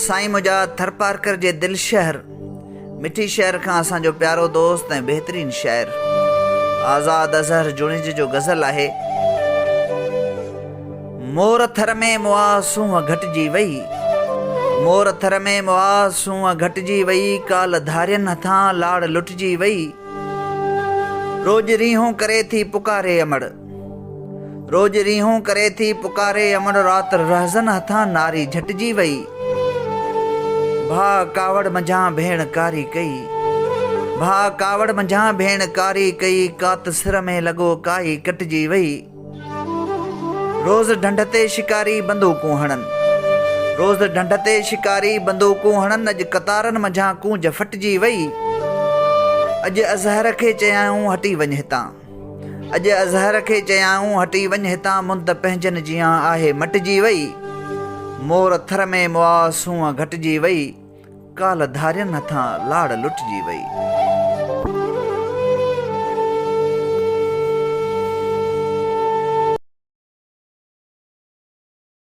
साईं मुझा थरपारकर जे दिल शहर मिठी शहर का असांजो प्यारो दोस्त ऐं बेहतरीन शायर आज़ाद अज़हर जुनिज जो गज़ल आहे। मोर थर में मुआ सूंह घटिजी वई, मोर थर में मुआ सूंह घटिजी वई, काल धारियन हथां लाड़ लुटिजी वई। रोज रीहूं करे थी पुकारे अमड़, रोज रीहूं करे थी पुकारे अमड़, रात रहज़न हथां नारी झटिजी वई। भा कावड़ मंझां भेण कारी कई, भा कावड़ मंझां भेण कारी कई, कात सिर में लॻो काई कटिजी वई। रोज़ ढंढ ते शिकारी बंदूकूं हणन, रोज़ ढंढ ते शिकारी बंदूकूं हणन, अॼु कतारनि मंझां कूंज फटिजी वई। अॼु अज़हर खे चयाऊं हटी वञ हितां, अॼु अज़हर खे चयाऊं हटी वञ हितां, मुंद पंहिंजनि जियां आहे मटिजी वई। मोर थर में मुआ सूंह घटिजी वई, काल धारियन हथां लाड़ लुटिजी वई।